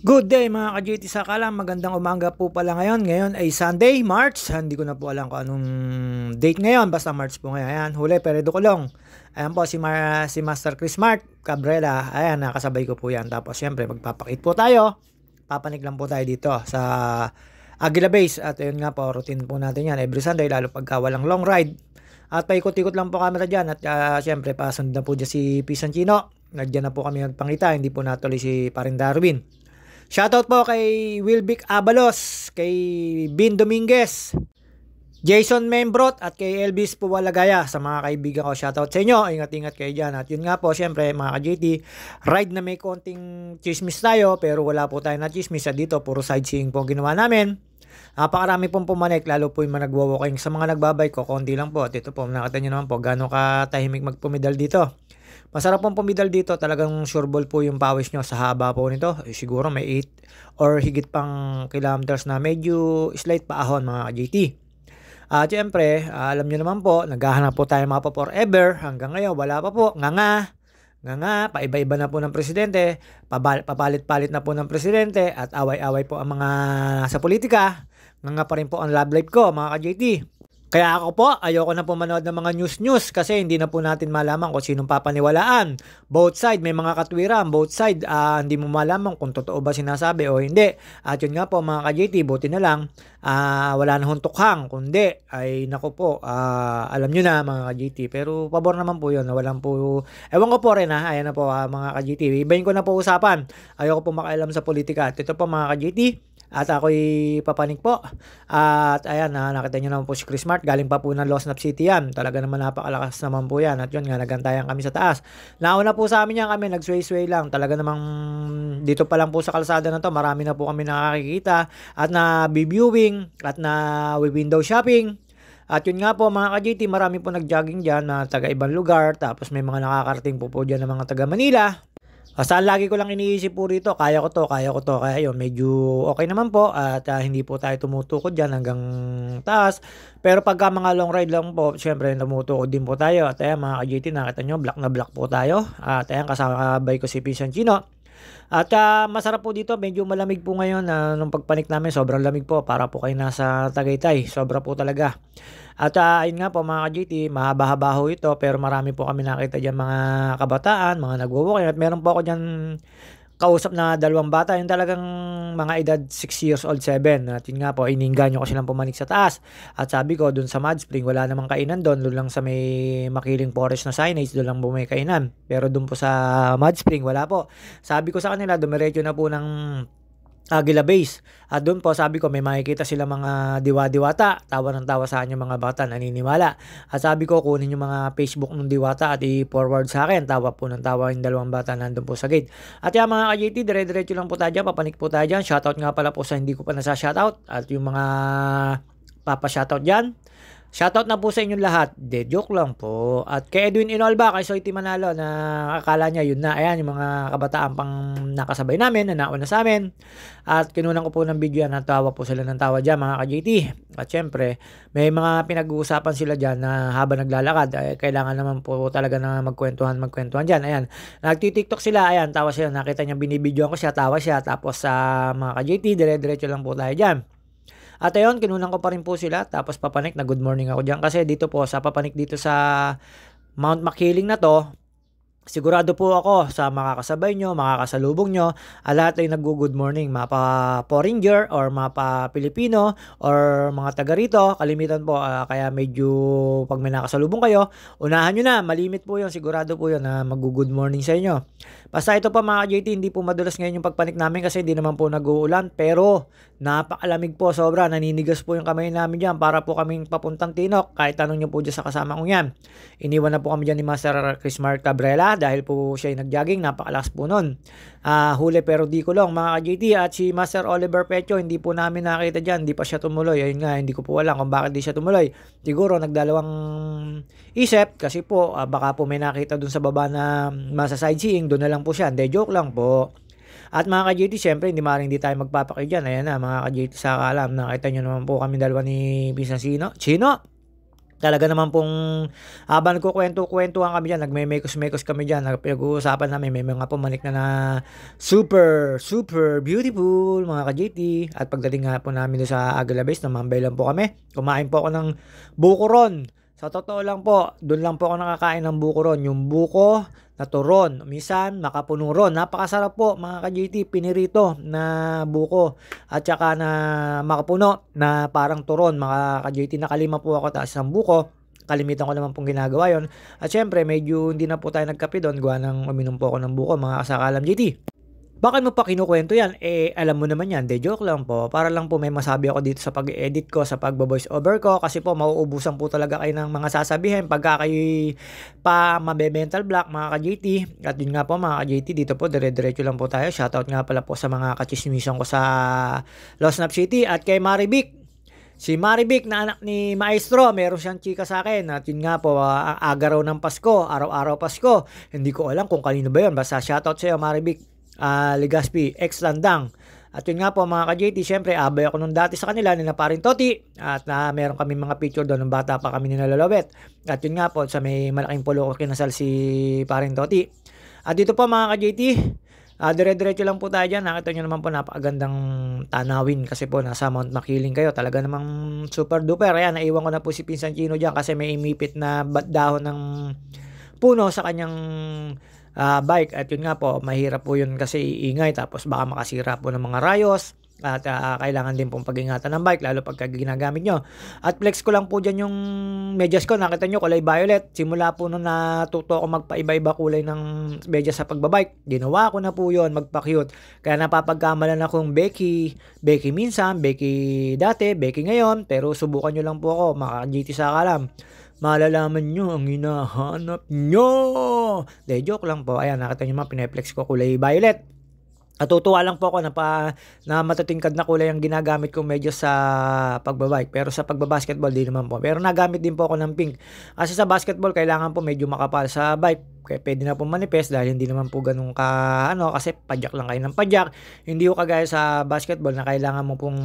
Good day mga ka-JT sa kalam, magandang umaga po pala ngayon. Ngayon ay Sunday, March. Hindi ko na po alam kung anong date ngayon, basta March po ngayon. Ayan, huli, Peredo Kulong. Ayan po si Master Chris Mark Cabrera. Ayan, nakasabay ko po yan. Tapos syempre magpapakit po tayo. Papanig lang po tayo dito sa Aguila Base. At ayun nga po, routine po natin yan every Sunday, lalo pagka walang long ride. At paikot-ikot lang po camera dyan. At syempre pasund na po dyan si Pisanchino. Nadyan na po kami nagpangita, hindi po natuloy si Parin Darwin. Shoutout po kay Wilbic Abalos, kay Bin Dominguez, Jason Membrot at kay Elvis Puwalagaya. Sa mga kaibigan ko, shoutout sa inyo. Ingat-ingat kayo dyan. At yun nga po, syempre mga ka-JT, ride na may konting chismis tayo, pero wala po tayo na chismis. At dito, puro sightseeing po ginawa namin. Napakarami pong pumanik, lalo po yung mga nagwa-walking. Sa mga nagbabay ko, konti lang po. At ito po, nakita nyo naman po, gano'ng katahimik magpumidal dito. Masarap pong pumidal dito, talagang sureball po yung pawis nyo sa haba po nito. Siguro may 8 or higit pang kilometers na medyo slight paahon mga ka-JT. At syempre, alam nyo naman po, naghahanap po tayo mga pa forever. Hanggang ngayon, wala pa po. Nga, paiba-iba na po ng presidente, papalit-palit na po ng presidente, at away-away po ang mga sa politika. Nga pa rin po ang love life ko mga ka-JT. Kaya ako po, ayoko na po manood ng mga news kasi hindi na po natin malaman kung sinong papaniwalaan. Both side, may mga katwiran. Both side, hindi mo malaman kung totoo ba sinasabi o hindi. At yun nga po mga ka-JT, buti na lang, wala na hong tukhang. Kundi, ay naku po, alam nyo na mga ka-JT. Pero pabor naman po yun, walang po, ewan ko po rin ayan na po mga ka-JT. Ibahin ko na po usapan. Ayoko po makailam sa politika. At ito po mga ka-JT, at ako'y papanik po. At ayan, nakita nyo naman po si Chris Mart. Galing pa po ng Losnap City yan. Talaga naman napakalakas naman po yan. At yun nga, nagantayan kami sa taas. Nauna po sa amin yan kami, nagsway-sway lang. Talaga namang dito pa lang po sa kalsada na to, marami na po kami nakakikita. At na-viewing, at na-window shopping. At yun nga po mga ka-JT, marami po nag-jogging dyan na taga ibang lugar. Tapos may mga nakakarating po dyan ng mga taga Manila. Saan lagi ko lang iniisip po rito, kaya ko to. Kaya yun, medyo okay naman po at hindi po tayo tumutukod dyan hanggang taas. Pero pagka mga long ride lang po, syempre tumutukod din po tayo. At ayan mga ka-JT, nakita nyo, black na black po tayo. At ayan, kasabay ko si Pisanchino. At masarap po dito, medyo malamig po ngayon. Nung pagpanik namin, sobrang lamig po, para po kayo nasa Tagaytay. Sobra po talaga. At ayun nga po mga ka-JT, mahaba-haba ho ito, pero marami po kami nakita dyan mga kabataan, mga nagwo-walking. At meron po ako dyan kausap na dalawang bata, yung talagang mga edad 6 years old, 7. At yun nga po, ininganyo ko silang pumanik sa taas. At sabi ko, dun sa Mud Spring, wala namang kainan doon. Doon lang sa may Makiling Forest na signage, doon lang po may kainan. Pero doon po sa Mud Spring, wala po. Sabi ko sa kanila, dumiretso na po ng Aguila Base. At doon po sabi ko may makikita sila mga diwa-diwata. Tawa ng tawa sa akin yung mga bata, naniniwala. At sabi ko kunin yung mga Facebook ng diwata at i-forward sa akin. Tawa po ng tawa yung dalawang bata nandun po sa gate. At yung mga ka-JT, dire-diretso lang po tayo dyan. Papanik po tayo dyan. Shoutout nga pala po sa hindi ko pa nasa-shoutout. At yung mga papa-shoutout dyan, shoutout na po sa inyong lahat. De, joke lang po. At kay Edwin Inolba, kay Soiti Manalo, na akala niya yun na. Ayan, yung mga kabataan pang nakasabay namin, na nauna sa amin. At kinunan ko po ng video yan. Natawa po sila ng tawa dyan, mga ka-JT. At syempre, may mga pinag-uusapan sila dyan na habang naglalakad, kailangan naman po talaga na magkwentuhan dyan. Ayan, nagtitiktok sila. Ayan, tawa sila. Nakita niya, binibidyoan ko siya, tawa siya. Tapos sa mga ka-JT, dire-diretso lang po tayo dyan. At ayun, kinunan ko pa rin po sila. Tapos papanik na good morning ako dyan. Kasi dito po, sa papanik dito sa Mount Makiling na to, sigurado po ako sa makakasabay nyo, makakasalubong nyo, lahat ay nag-good morning. Mapa foreigner or mapa Pilipino or mga taga rito, kalimitan po. Kaya medyo pag may nakasalubong kayo, unahan nyo na, malimit po yun. Sigurado po yun na mag-good morning sa inyo. Basta ito pa mga ka-JT, hindi po madulas ngayon yung pagpanik namin kasi hindi naman po nag-uulan. Pero napakalamig po, sobra. Naninigas po yung kamay namin dyan para po kaming papuntang Tinok. Kahit tanong nyo po dyan sa kasama kong yan. Iniwan na po kami dyan ni Master Chris Mark Cabrera dahil po siya ay nag-jogging. Napakalakas po nun. Huli pero di kulong mga ka-JT. At si Master Oliver Pecho, hindi po namin nakita dyan. Hindi pa siya tumuloy. Ayun nga, hindi ko po alam kung bakit di siya tumuloy. Siguro nagdalawang isip kasi po baka po may nakita dun sa baba na masa sightseeing. Doon na lang po siya. Hindi, joke lang po. At mga ka-JT, syempre, hindi maaaring di tayo magpapakay dyan. Ayan na, mga ka-JT sa kalam. Nakita nyo naman po kami dalawa ni Pisanchino. Chino! Talaga naman pong habang nagkukuwento-kuwentuhan kami diyan, nagmemekos-mekos kami diyan, pinag-uusapan namin, may mga pumanik na super, super beautiful mga ka-JT. At pagdating nga po namin do'n sa Aguila Base, namambay lang po kami. Kumain po ako ng buko ron. Sa totoo lang po, do'n lang po ako nakakain ng buko ron, yung buko na turon, minsan makapuno ron. Napakasarap po mga ka-JT, pinirito na buko at saka na makapuno na parang turon mga ka-JT. Nakalima po ako taas ng buko. Kalimitan ko naman pong ginagawa yon. At syempre medyo hindi na po tayo nagkape doon gawa ng uminom po ako ng buko mga kasakalam JT. Bakit mo pa kinukuwento yan? Alam mo naman yan. De joke lang po. Para lang po may masabi ako dito sa pag-edit ko, sa pagbo-voice over ko. Kasi po, mauubusan po talaga kayo ng mga sasabihin pagka kayo pa mabe-mental block, mga ka-JT. At yun nga po, mga ka-JT, dito po, dire-diretso lang po tayo. Shoutout nga pala po sa mga kachismisan ko sa Los Nap City at kay Marivic. Si Marivic na anak ni Maestro, meron siyang chika sa akin. At yun nga po, ang aga raw ng Pasko, araw-araw Pasko. Hindi ko alam kung kanino ba yun. Basta shoutout sa'yo, Marivic. Legaspi, ex-landang. At yun nga po mga ka-JT, syempre abay ako nung dati sa kanila ni na paring Toti at meron kami mga picture doon nung bata pa kami ni Nalalawet. At yun nga po sa may malaking pulo ko kinasal si paring Toti. At dito po mga ka-JT, dire-diretso lang po tayo dyan. Nakita nyo naman po napakagandang tanawin kasi po nasa Mount Makiling kayo. Talaga namang super duper. Ayan, naiwan ko na po si Pinsan Chino dyan kasi may imipit na dahon ng puno sa kanyang bike. At yun nga po, mahirap po yun kasi iingay tapos baka makasira po ng mga rayos. At kailangan din pong pag-ingatan ng bike lalo pagka ginagamit nyo. At flex ko lang po dyan yung medyas ko. Nakita nyo kulay violet. Simula po nung natuto ako magpaiba-iba kulay ng medyas sa pagbabike. Ginawa ko na po yun, magpa-cute. Kaya napapagkamalan akong Becky minsan, Becky dati, Becky ngayon. Pero subukan nyo lang po ako, maka-GT sa kalam. Malalaman nyo ang hinahanap nyo. De joke lang po. Ayan, nakita nyo mga pineflex ko kulay violet. Natutuwa lang po ako na matatingkad na kulay ang ginagamit ko medyo sa pagbabike. Pero sa pagbabasketball, di naman po. Pero nagamit din po ako ng pink. Kasi sa basketball, kailangan po medyo makapal sa bike. Kaya pwede na po manipes dahil hindi naman po ganun kasi padyak lang kayo ng padyak. Hindi ko kagaya sa basketball na kailangan mo pong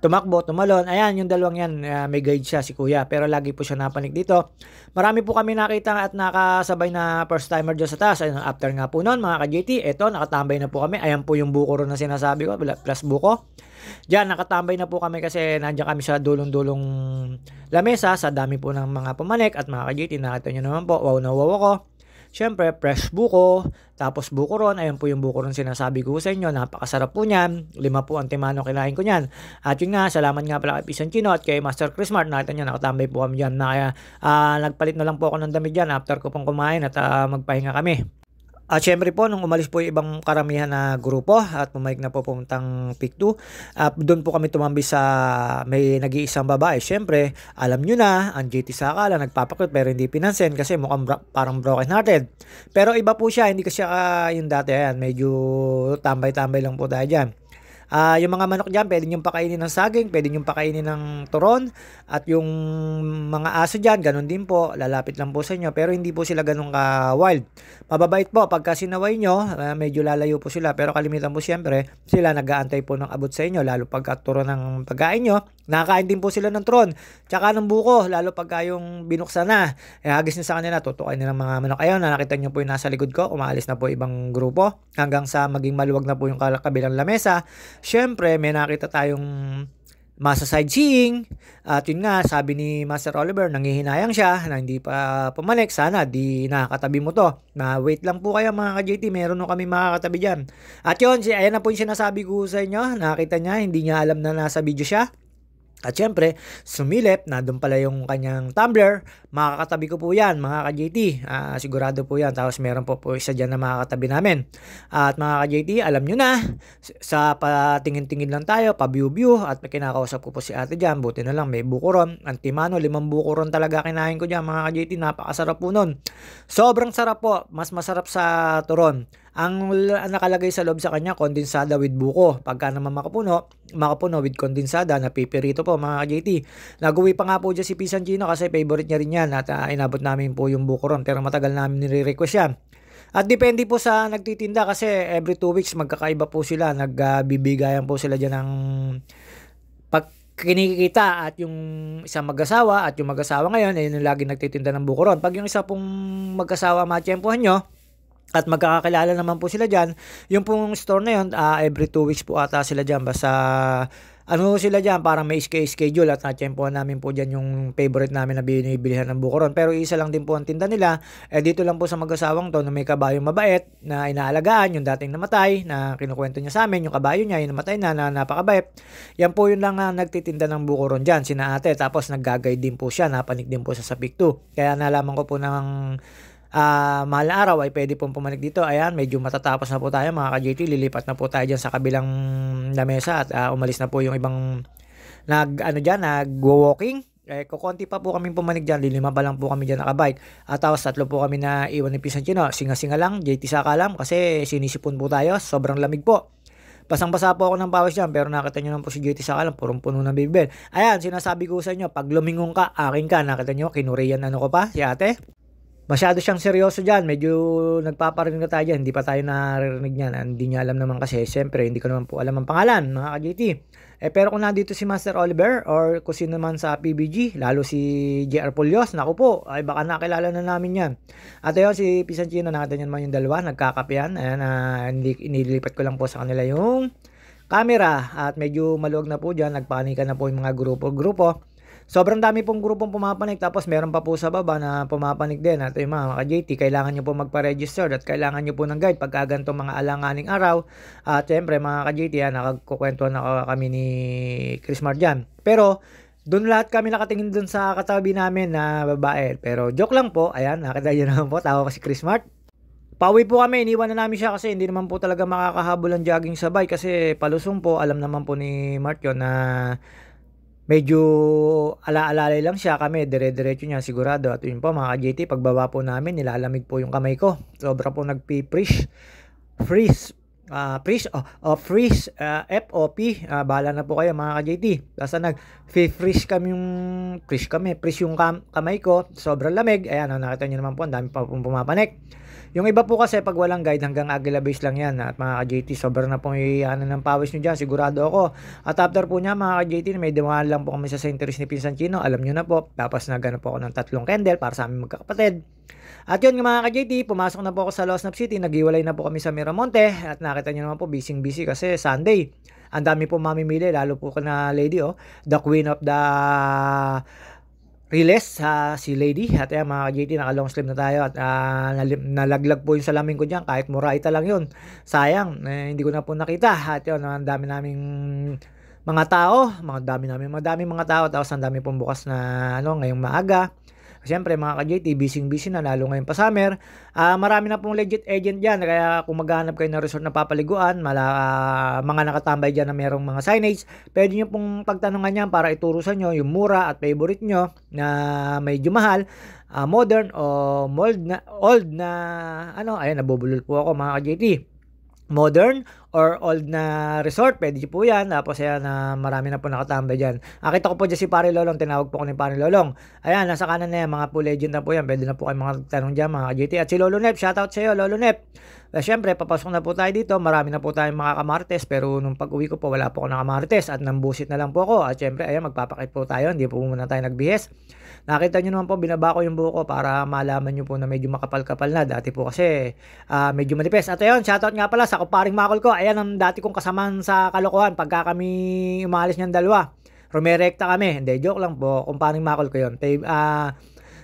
tumakbo, tumalon. Ayan, yung dalawang yan, may guide siya si kuya. Pero lagi po siya napanik dito. Marami po kami nakita at nakasabay na first timer dyan sa taas. Ayun, after nga po noon, mga ka-JT, eto, nakatambay na po kami. Ayan po yung buko ron na sinasabi ko, plus buko. Diyan, nakatambay na po kami kasi nandiyan kami sa dulong-dulong lamesa sa dami po ng mga pumanik at mga ka-JT, nakita nyo naman po, wow na wow ako. Siyempre, fresh buko, tapos buko ron, ayun po yung buko ron sinasabi ko sa inyo, napakasarap po niyan, 5 po ang timano kinain ko niyan. At yun nga, salamat nga pala kay Pisan Chino at kay Master Chris Mart, nakita nyo, nakatambay po kami dyan, nagpalit na lang po ako ng damit dyan after ko pong kumain at magpahinga kami. At syempre po, nung umalis po yung ibang karamihan na grupo at pumayag na po puntang Pick 2, doon po kami tumambi sa may nag-iisang babae. Syempre, alam nyo na, ang JT Sakala nagpapakot pero hindi pinansin kasi mukhang parang broken hearted. Pero iba po siya, hindi kasi yung dati. Ayan, medyo tambay-tambay lang po tayo dyan. Yung mga manok dyan, pwede nyong pakainin ng saging, pwede nyong pakainin ng turon, at yung mga aso dyan, ganun din po, lalapit lang po sa inyo, pero hindi po sila ganun ka-wild. Mababait po, pagka sinaway nyo, medyo lalayo po sila, pero kalimitan po siyempre, sila nag-aantay po ng abot sa inyo, lalo pagka turon ng pagkain nyo, nakakain din po sila ng turon, tsaka ng buko, lalo pagka yung binuksan na, hagis nyo sa kanila, tutukain nila mga manok. Ayun, nakita nyo po yung nasa likod ko, umaalis na po ibang grupo, hanggang sa maging maluwag na po yung kabilang lamesa. Siyempre, may nakita tayong masa sightseeing. At yun nga, sabi ni Master Oliver, nangihinayang siya na hindi pa pumanik. Sana di nakakatabi mo to. Na wait lang po kayo mga ka-JT, meron nung kami makakatabi dyan. At yun, ayan na po yung sinasabi ko sa inyo. Nakita niya, hindi niya alam na nasa video siya. At syempre, sumilip na doon pala yung kanyang tumbler. Makakatabi ko po yan, mga ka-JT. Sigurado po yan. Tapos meron po isa dyan na makakatabi namin. At mga ka-JT, alam nyo na, sa patingin-tingin lang tayo, pa-view-view. At may kinakausap ko po si ate dyan. Buti na lang, may buko ron. Antimano, 5 buko ron talaga kinain ko dyan, mga ka-JT. Napakasarap po nun. Sobrang sarap po. Mas masarap sa turon. Ang nakalagay sa loob sa kanya, kondensada with buko. Pagka naman makapuno with kondensada, napipirito po mga ka-JT. Nag-uwi pa nga po dyan si Pisan Chino kasi favorite niya rin yan at inabot namin po yung buko ron. Pero matagal namin nire-request yan. At depende po sa nagtitinda kasi every 2 weeks magkakaiba po sila. Nagbibigayan po sila dyan ng kinikita at yung isang mag-asawa at yung mag-asawa ngayon ay yung lagi nagtitinda ng buko ron. Pag yung isa pong mag-asawa matiyempohan nyo at magkakakilala naman po sila dyan, yung pong store na yun, every 2 weeks po ata sila dyan. Basta ano sila dyan, parang may schedule at natiyempohan namin po dyan yung favorite namin na binibilihan ng buko ron. Pero isa lang din po ang tinda nila. Dito lang po sa mag-asawang to na may kabayong mabait na inaalagaan, yung dating namatay na kinukwento niya sa amin, yung kabayo niya, yung namatay na napakabait. Yan po yun lang nagtitinda ng buko ron dyan, sina ate. Tapos naggagay din po siya, napanik din po sa Sapik 2. Kaya nalaman ko po ng mahal na araw ay pwede pong pumanik dito. Ayan, medyo matatapos na po tayo mga ka-JT. Lilipat na po tayo dyan sa kabilang lamesa at umalis na po yung ibang nag-walking. Kukonti pa po kami pumanik dyan. 5 pa lang po kami dyan nakabike. At tapos 3 po kami na iwan ni Pisantino. Singa-singa lang, JT Sakalam kasi sinisipon po tayo. Sobrang lamig po. Basang-basa po ako ng pawis dyan, pero nakita nyo naman po si JT Sakalam, purong-puno ng bibel. Ayan, sinasabi ko sa inyo, pag lumingon ka, akin ka. Nakita nyo, kinuriyan ko pa, si ate. Masyado siyang seryoso dyan. Medyo nagpaparinig na tayo dyan. Hindi pa tayo naririnig niyan. Hindi niya alam naman kasi. Siyempre, hindi ko naman po alam ang pangalan, mga ka-JT. Pero kung nandito si Master Oliver or kung sino naman sa PBG, lalo si JR Pulios, naku po, ay baka nakilala na namin yan. At ayun, si Pisantino, nakita niyo naman yung dalawa, nagkakapian. Ayan, inilipat ko lang po sa kanila yung camera. At medyo maluwag na po dyan. Nagpanikan na po yung mga grupo-grupo. Sobrang dami pong grupong pumapanik, tapos meron pa po sa baba na pumapanik din. At yung mga ka-JT, kailangan nyo po magpa-register at kailangan nyo po ng guide pagka ganito mga alanganing araw. At syempre mga ka-JT, nakakukwentuhan na kami ni Chris Mar dyan. Pero doon lahat kami nakatingin doon sa katabi namin na babae. Pero joke lang po, ayan, nakita nyo naman po, tawa ko si Chris Mart. Pauwi po kami, iniwan na namin siya kasi hindi naman po talaga makakahabol ang jogging sabay kasi palusong po, alam naman po ni Mart yun na medyo ala-alalay lang siya, kami dire-diretso niya sigurado. At yun po mga ka-JT, pagbaba po namin nilalamig po yung kamay ko, sobra po nagpi-freeze freeze FOP, bahala na po kayo mga ka-JT. Basta nag-freeze kami yung freeze yung kamay ko, sobrang lamig. Ayan, nakita niyo naman po, ang dami pa pong pumapanik. Yung iba po kasi pag walang guide hanggang Aguila Base lang yan. At mga ka-JT, sobrang na pong ng pawis nyo dyan, sigurado ako. At after po niya mga ka-JT, may dumaan lang po kami sa St. Teresa ni Pisantino, alam nyo na po. Tapos nagano po ako ng 3 candle para sa aming magkakapatid. At yun mga ka-JT, pumasok na po ako sa Losnap City, naghiwalay na po kami sa Miramonte. At nakita nyo naman po, busy kasi Sunday. Ang dami po mamimili, lalo po na lady, the queen of the Riles, si Lady. At yan mga ka-JT, naka long sleeve na tayo at nalaglag po yung salamin ko dyan, kahit muraita lang yun, sayang, hindi ko na po nakita. At yun, ang dami naming mga tao, madami mga tao, tapos ang dami pong bukas na ngayong maaga. Siyempre mga ka-JT, busy na, lalo ngayon pa summer. Marami na pong legit agent dyan, kaya kung maghanap kayo ng resort na papaliguan, mga nakatambay dyan na merong mga signage, pwede nyo pong pagtanungan yan para ituro sa nyo yung mura at favorite nyo na medyo mahal, modern o old na ayan, nabubulol po ako mga ka-JT. Modern or old na resort, pwede po yan. Tapos ayan, marami na po nakatambay dyan. Kita ko po dyan si Pare Lolong, tinawag po ko ni Pare Lolong. Ayan, nasa kanan na yan, mga po legend na po yan. Pwede na po kayo mga tanong dyan mga JT. At si Lolo Nep, shoutout sa iyo Lolo Nep. Siyempre, papasok na po tayo dito. Marami na po tayong mga kamartes. Pero nung pag-uwi ko po, wala po ako nakamartes. At nambusit na lang po ako. At siyempre, ayan, magpapakit po tayo. Hindi po muna tayo nagbihis. Nakita nyo naman po, binaba ko yung buko para malaman nyo po na medyo makapal-kapal na. Dati po kasi medyo manipis. At ayun, shoutout nga pala sa kuparing Makol ko. Ayan ang dati kong kasamaan sa kalokohan pagka kami umalis niyang dalawa. Rumerekta kami. Hindi, joke lang po. Kumparing Makol ko yun.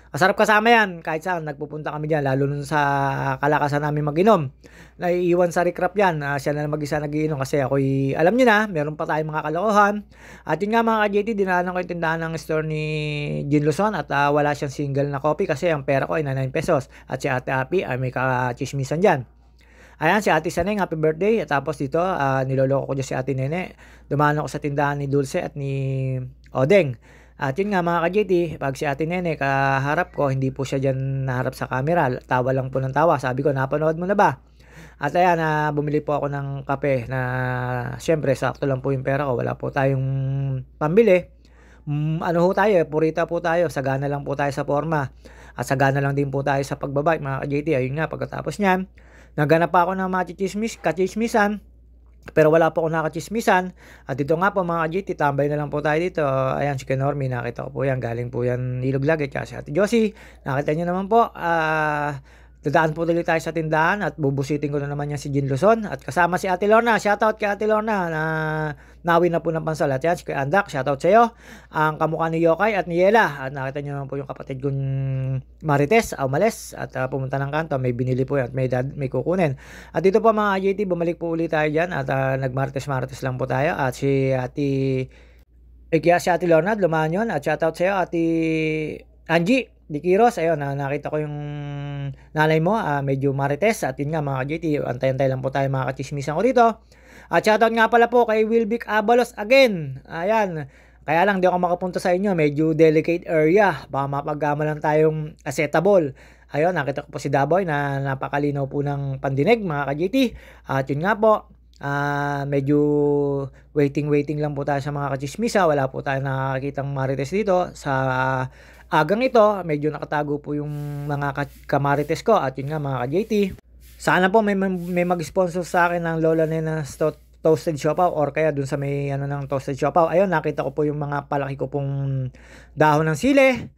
Masarap kasama yan. Kahit saan, nagpupunta kami dyan. Lalo nun sa kalakasan namin mag-inom. Naiiwan sa recrap yan. Siya na mag-isa nag-iinom kasi ako'y, alam nyo na, meron pa tayong mga kalokohan. At yun nga mga ka-JT, dinaanan ko yung tindahan ng store ni Gin Luzon at wala siyang single na copy kasi ang pera ko ay 9 pesos. At si Ate Api ay may kachismisan dyan. Ayan, si Ate Saneng, happy birthday. At tapos dito, niloloko ko dyan si Ate Nene. Dumaan ako sa tindahan ni Dulce at ni Odeng. At yun nga mga ka-JT, pag si Ate Nene kaharap ko, hindi po siya dyan naharap sa camera. Tawa lang po ng tawa. Sabi ko, napanood mo na ba? At ayan, bumili po ako ng kape na syempre, sakto lang po yung pera ko. Wala po tayong pambili. Ano ho tayo, purita po tayo. Sagana lang po tayo sa forma. At sagana lang din po tayo sa pagbabike mga ka-JT. Ayun nga, pagkatapos niyan, naganap pa ako ng kachismisan. Pero wala po akong nakachismisan. At dito nga po mga ka-GT, tambay na lang po tayo dito. Ayan, si Kenormi, nakita ko po yan. Galing po yan Ilog Lagi. Tsaka si Ate Josie, nakita nyo naman po. Dadaan po tuloy tayo sa tindahan at bubusitin ko na naman yan si Jean Luzon. At kasama si Ate Lorna. Shoutout kay Ate Lorna na nawi na po ng pansal. At yan, si Kuya Andak, shoutout sa iyo. Ang kamukha ni Yokay at ni Yela. At nakita nyo naman po yung kapatid kong Marites, Aumales. At pumunta ng kanto, may binili po yan. May kukunin. At dito po mga JT, bumalik po ulit tayo dyan. At nagmartes-martes lang po tayo. At si Ate Lorna, lumahan yun. At shoutout sa iyo, Ate Angie Di Quiros, ayun, nakita ko yung nanay mo, medyo marites. At yun nga mga ka-JT, antay-antay lang po tayo mga kachismisan ko dito. At shoutout nga pala po kay Wilbic Abalos again. Ayan, kaya lang di ako makapunta sa inyo, medyo delicate area. Baka mapagkamalan tayong acetable. Ayun, nakita ko po si Daboy na napakalinaw po ng pandinig mga ka-JT. At yun nga po, medyo waiting lang po tayo sa mga kachismisa. Wala po tayo nakakitang marites dito sa agang ito. Medyo nakatago po yung mga kamarites ko. At yun nga mga ka-JT, sana po may mag-sponsor sa akin ng Lola Nena toasted siopaw or kaya dun sa may ng toasted siopaw. Ayun, nakita ko po yung mga palaki ko pong dahon ng sili.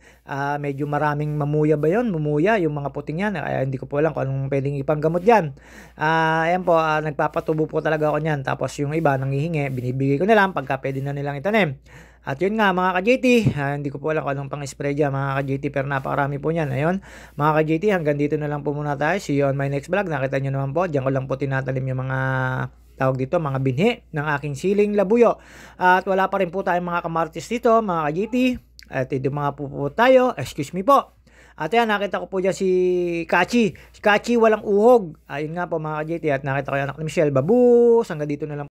Medyo maraming mamuya ba yun? Mumuya, yung mga puting yan. Kaya hindi ko po alam kung anong pwedeng ipanggamot dyan. Ayan po, nagpapatubo po talaga ako nyan. Tapos yung iba nanghihingi, binibigay ko na lang pagka pwede na nilang itanim. At yun nga mga ka-JT, hindi ko po alam kung anong pang-spray dyan mga ka-JT, pero napakarami po niyan. Ayun, mga ka-JT, hanggang dito na lang po muna tayo. See you on my next vlog. Nakita nyo naman po, dyan ko lang po tinatalim yung mga tawag dito, mga binhi ng aking siling labuyo. At wala pa rin po tayong mga kamartis dito mga ka-JT. At ito mga po tayo, excuse me po. At yan, nakita ko po dyan si Kachi. Si Kachi walang uhog. Ayun nga po mga ka-JT, at nakita ko yung anak ni Michelle. Babus, hanggang dito na lang.